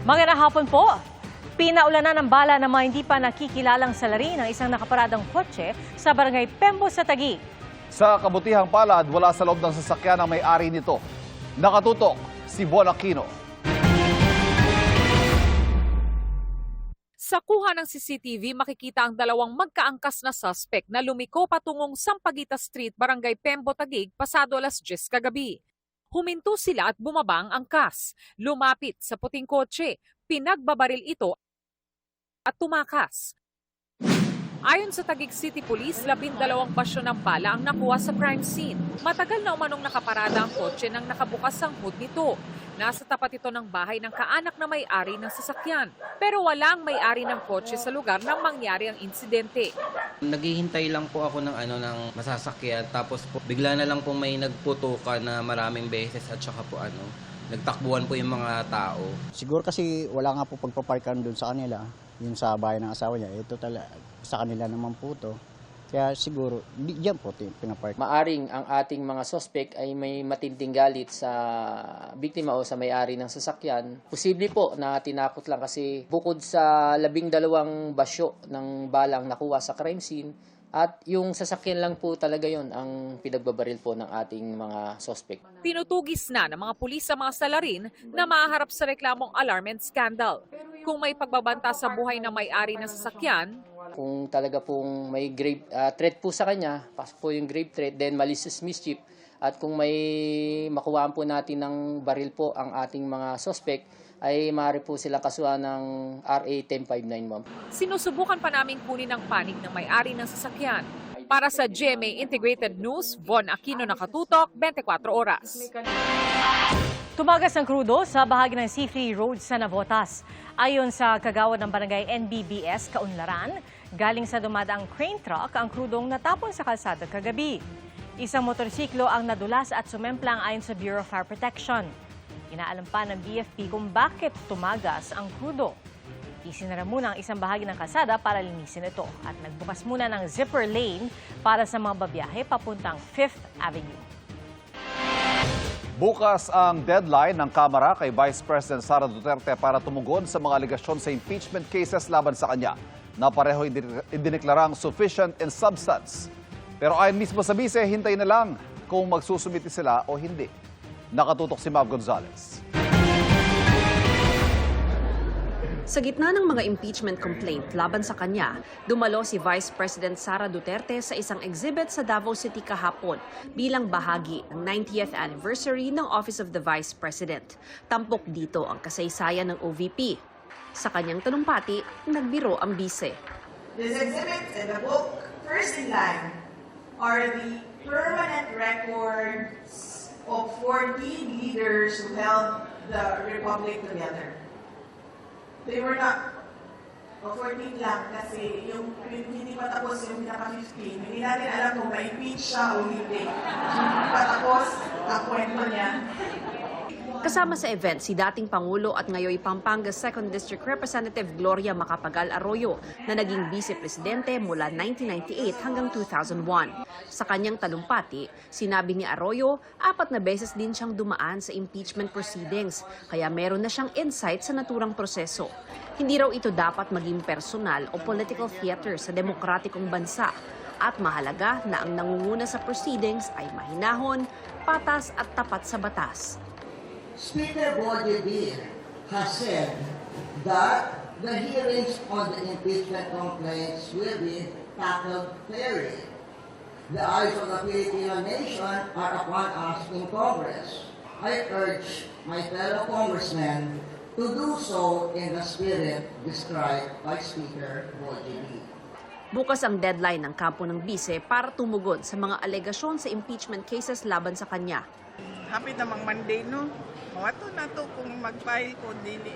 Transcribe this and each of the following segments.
Magandang hapon po. Pinaulanan ng bala ng mga hindi pa nakikilalang salarin ng isang nakaparadang kotse sa barangay Pembo sa Taguig. Sa kabutihang palad, wala sa loob ng sasakyan ang may-ari nito. Nakatutok si Bon Aquino. Sa kuha ng CCTV, makikita ang dalawang magkaangkas na suspect na lumiko patungong Sampaguita Street, Barangay Pembo, Taguig, pasado alas 10 kagabi. Huminto sila at bumaba ang angkas. Lumapit sa puting kotse, pinagbabaril ito at tumakas. Ayon sa Taguig City Police, 12 basyo ng bala ang nakuha sa crime scene. Matagal na umanong nakaparada ang kotse nang nakabukas ang hood nito. Nasa tapat ito ng bahay ng kaanak na may-ari ng sasakyan. Pero walang may-ari ng kotse sa lugar nang mangyari ang insidente. Naghihintay lang po ako ng masasakyan, tapos po bigla na lang po may nagputukan na maraming beses at saka po nagtakbuhan po yung mga tao. Siguro kasi wala nga po pagpaparkan doon sa kanila, yung sa bahay ng asawa niya. Ito talaga sa kanila naman po to. Kaya siguro diyan po pinapark. Maaring ang ating mga suspect ay may matinding galit sa biktima o sa may-ari ng sasakyan. Posible po na tinakot lang kasi bukod sa 12 basyo ng balang nakuha sa crime scene, at yung sasakyan lang po talaga yon ang pinagbabaril po ng ating mga suspect. Tinutugis na ng mga pulis sa mga salarin na maharap sa reklamong alarm and scandal. Kung may pagbabanta sa buhay ng may-ari ng sasakyan, kung talaga pong may grave threat po sa kanya, pasok po yung grave threat, then malicious mischief, at kung may makuhaan po natin ng baril po ang ating mga suspect, ay maaari po silang kasuhan ng RA 10591. sinusubukan pa namin kunin ang panig ng may-ari ng sasakyan. Para sa GMA Integrated News, Bon Aquino, Nakatutok, 24 oras. Tumagas ang krudo sa bahagi ng C3 Road sa Navotas. Ayon sa kagawad ng barangay NBBS Kaunlaran, galing sa dumadaang crane truck ang krudong natapon sa kalsada kagabi. Isang motorsiklo ang nadulas at sumemplang ayon sa Bureau of Fire Protection. Inaalam pa ng BFP kung bakit tumagas ang krudo. Isinara muna ang isang bahagi ng kalsada para linisin ito at nagbukas muna ng zipper lane para sa mga babiyahe papuntang 5th Avenue. Bukas ang deadline ng Kamara kay Vice President Sara Duterte para tumugon sa mga aligasyon sa impeachment cases laban sa kanya na pareho idineklarang sufficient in substance. Pero ayon mismo sa bise, hintay na lang kung magsusumiti sila o hindi. Nakatutok si Mav Gonzalez. Sa gitna ng mga impeachment complaint laban sa kanya, dumalo si Vice President Sara Duterte sa isang exhibit sa Davao City kahapon bilang bahagi ng 90th anniversary ng Office of the Vice President. Tampok dito ang kasaysayan ng OVP. Sa kanyang talumpati, nagbiro ang bise. This exhibit and the book, first in line, are the permanent records of 14 leaders who held the Republic together. They were not 14 lang kasi yung hindi pa tapos yung pinaka-15. Hindi natin alam kung ma-impeach siya o hindi. Hindi pa tapos ang kwento niya. Kasama sa event si dating Pangulo at ngayoy Pampanga 2nd District Representative Gloria Macapagal Arroyo na naging vice-presidente mula 1998 hanggang 2001. Sa kanyang talumpati, sinabi ni Arroyo, 4 na beses din siyang dumaan sa impeachment proceedings, kaya meron na siyang insight sa naturang proseso. Hindi raw ito dapat maging personal o political theater sa demokratikong bansa. At mahalaga na ang nangunguna sa proceedings ay mahinahon, patas at tapat sa batas. Speaker Boyd has said that the hearings on the impeachment complaints will be tackled fairly. The eyes of the Filipino nation are upon us in Congress. I urge my fellow congressmen to do so in the spirit described by Speaker Boyd. Bukas ang deadline ng kampo ng bise para tumugon sa mga alegasyon sa impeachment cases laban sa kanya. Hapit namang Monday, no? Wato na to kung mag-file ko, dili.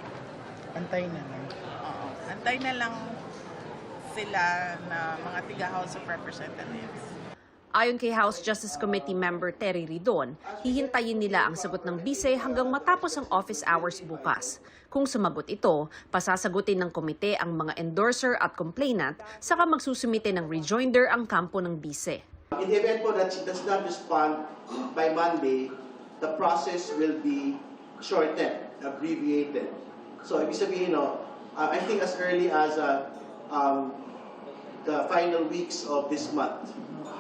Antay na lang. Oo. Antay na lang sila na mga tiga-House of Representatives. Ayon kay House Justice Committee member Terry Ridon, hihintayin nila ang sagot ng bise hanggang matapos ang office hours bukas. Kung sumagot ito, pasasagutin ng komite ang mga endorser at complainant, saka magsusumite ng rejoinder ang kampo ng bise. In the event po that she does not respond by Monday, the process will be shortened, abbreviated. So, ibig sabihin, I think as early as the final weeks of this month,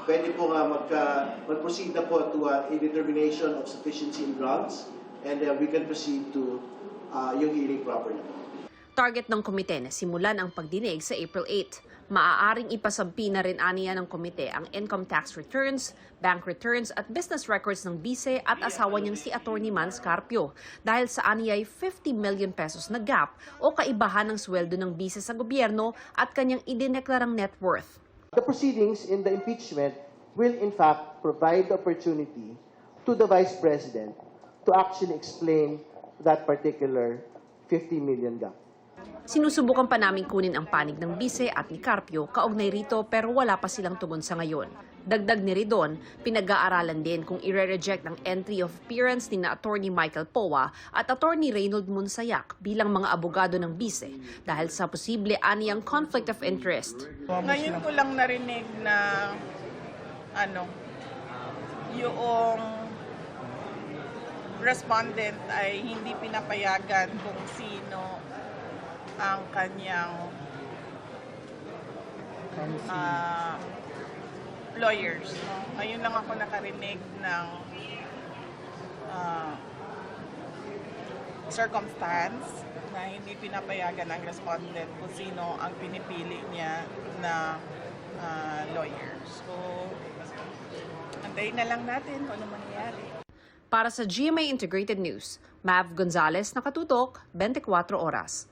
pwede po nga mag-proceed na po to a determination of sufficiency in grounds, and we can proceed to yung hearing properly. Target ng komite na simulan ang pagdinig sa April 8. Maaaring ipasampi na rin aniya ng komite ang income tax returns, bank returns at business records ng bise at asawa niyang si Atty. Mans Carpio dahil sa aniyay 50 million pesos na gap o kaibahan ng sweldo ng bise sa gobyerno at kanyang idineklarang net worth. The proceedings in the impeachment will in fact provide the opportunity to the Vice President to actually explain that particular 50 million gap. Sinusubukan pa naming kunin ang panig ng bise at ni Carpio kaugnay rito pero wala pa silang tugon sa ngayon. Dagdag ni Ridon, pinag-aaralan din kung i-reject ang entry of appearance ni na Atty. Michael Poa at Atty. Reynold Monsayak bilang mga abogado ng bise dahil sa posible aniyang conflict of interest. Ngayon ko lang narinig na yung respondent ay hindi pinapayagan kung sino ang kanyang lawyers. Ngayon lang ako nakarinig ng circumstance na hindi pinapayagan ng respondent kung sino ang pinipili niya na lawyer. So, antayin na lang natin kung ano mangyayari. Para sa GMA Integrated News, Mav Gonzalez, nakatutok, 24 oras.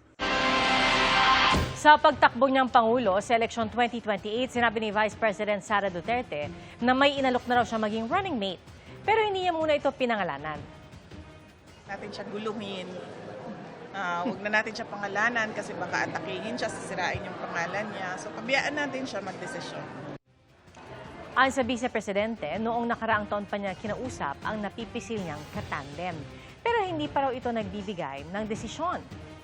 Sa pagtakbo niyang Pangulo sa eleksyon 2028, sinabi ni Vice President Sara Duterte na may inalok na raw siya maging running mate. Pero hindi niya muna ito pinangalanan. Natin siya guluhin. Huwag na natin siya pangalanan kasi baka atakihin siya, sisirain yung pangalan niya. So, kabiyaan natin siya magdesisyon. Ayon sa Vice Presidente, noong nakaraang taon pa niya kinausap ang napipisil niyang katandem. Pero hindi pa raw ito nagbibigay ng desisyon.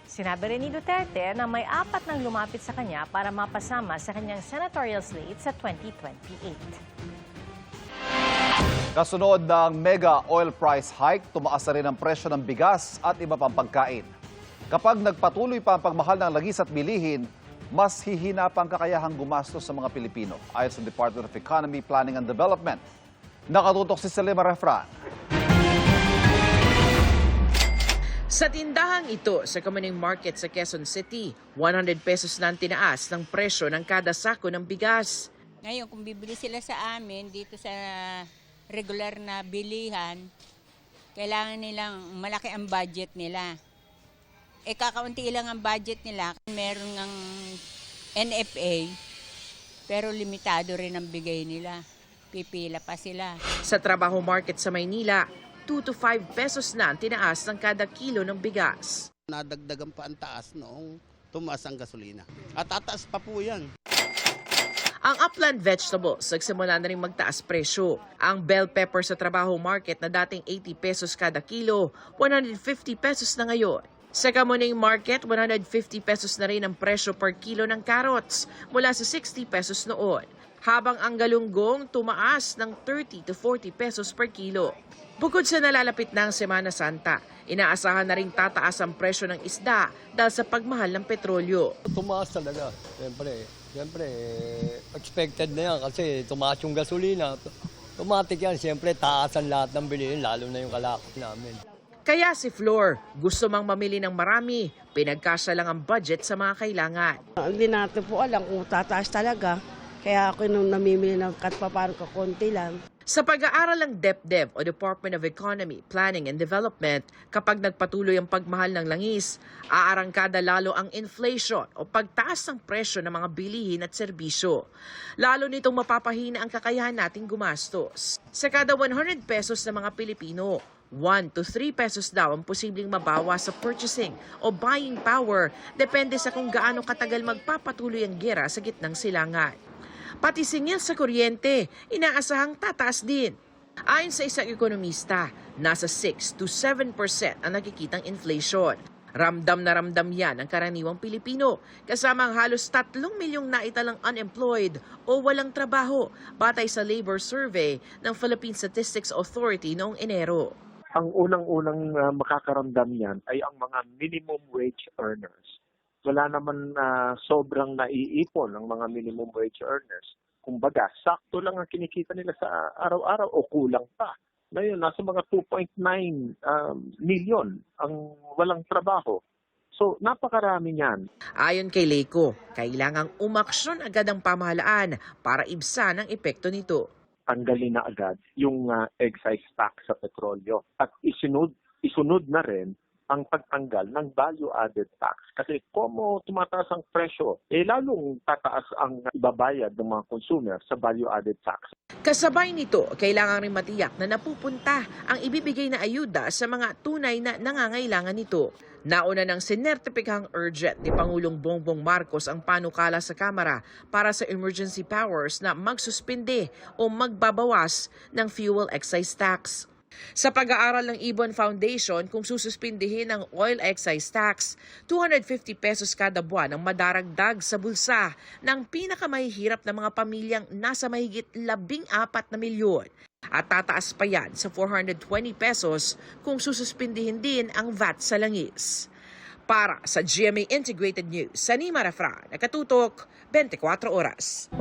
Sinabi rin ni Duterte na may 4 nang lumapit sa kanya para mapasama sa kanyang senatorial slate sa 2028. Kasunod ng mega oil price hike, tumaas na rin ang presyo ng bigas at iba pang pagkain. Kapag nagpatuloy pa ang pagmahal ng langis at bilihin, mas hihina pa ang kakayahang gumastos sa mga Pilipino, ayon sa Department of Economy, Planning and Development. Nakatutok si Selema Refran. Sa tindahang ito sa Kamaning Market sa Quezon City, 100 pesos na ang tinaas ng presyo ng kada sako ng bigas. Ngayon, kung bibili sila sa amin dito sa regular na bilihan, kailangan nilang malaki ang budget nila. Kakaunti lang ang budget nila. Meron ng NFA, pero limitado rin ang bigay nila. Pipila pa sila. Sa Trabaho Market sa Maynila, 2 to 5 pesos na ang tinaas ng kada kilo ng bigas. Nadagdagan pa ang taas noong tumaas ang gasolina. At tataas pa po yan. Ang upland vegetables, nagsimula na rin magtaas presyo. Ang bell pepper sa Trabaho Market na dating 80 pesos kada kilo, 150 pesos na ngayon. Sa Kamuning Market, 150 pesos na rin ang presyo per kilo ng carrots mula sa 60 pesos noon. Habang ang galunggong tumaas ng 30 to 40 pesos per kilo. Bukod sa nalalapit na ang Semana Santa, inaasahan na rin tataas ang presyo ng isda dahil sa pagmahal ng petrolyo. Tumaas talaga. Siyempre, expected na yan kasi tumaas yung gasolina. Automatic yan, siyempre taasan lahat ng bilihin, lalo na yung kalakot namin. Kaya si Flor, gusto mang mamili ng marami, pinagkasya lang ang budget sa mga kailangan. Hindi natin po alam kung tataas talaga. Kaya ako nung namimili ng katpaparang kakunti lang. Sa pag-aaral ng DepDev o Department of Economy, Planning and Development, kapag nagpatuloy ang pagmahal ng langis, aarangkada lalo ang inflation o pagtaas ng presyo ng mga bilihin at serbisyo. Lalo nitong mapapahina ang kakayahan nating gumastos. Sa kada 100 pesos ng mga Pilipino, 1 to 3 pesos daw ang posibleng mabawas sa purchasing o buying power, depende sa kung gaano katagal magpapatuloy ang giyera sa gitnang silangan. Pati singil sa kuryente, inaasahang tataas din. Ayon sa isang ekonomista, nasa 6 to 7% ang nakikitang inflation. Ramdam na ramdam yan ang karaniwang Pilipino, kasama ang halos 3 milyong naitalang unemployed o walang trabaho, batay sa labor survey ng Philippine Statistics Authority noong Enero. ang unang-unang makakaramdam yan ay ang mga minimum wage earners. Wala naman sobrang naiipon ang mga minimum wage earners. Kumbaga, sakto lang ang kinikita nila sa araw-araw o kulang pa. Ngayon, nasa mga 2.9 million ang walang trabaho. So, napakarami niyan. Ayon kay Leiko, kailangang umaksyon agad ang pamahalaan para ibsan ang epekto nito. Tanggalin na agad yung excise tax sa petrolyo at isunod na rin ang pagtanggal ng value-added tax. Kasi kung tumataas ang presyo, lalong tataas ang ibabayad ng mga consumer sa value-added tax. Kasabay nito, kailangan rin matiyak na napupunta ang ibibigay na ayuda sa mga tunay na nangangailangan nito. Nauna ng sinertipikang urgent ni Pangulong Bongbong Marcos ang panukala sa Kamara para sa emergency powers na magsuspinde o magbabawas ng fuel excise tax. Sa pag-aaral ng Ibon Foundation, kung sususpindihin ang oil excise tax, 250 pesos kada buwan ang madaragdag sa bulsa ng pinakamahihirap na mga pamilyang nasa mahigit 14 na milyon. At tataas pa yan sa 420 pesos kung sususpindihin din ang VAT sa langis. Para sa GMA Integrated News, Sanima Refran, nakatutok 24 oras.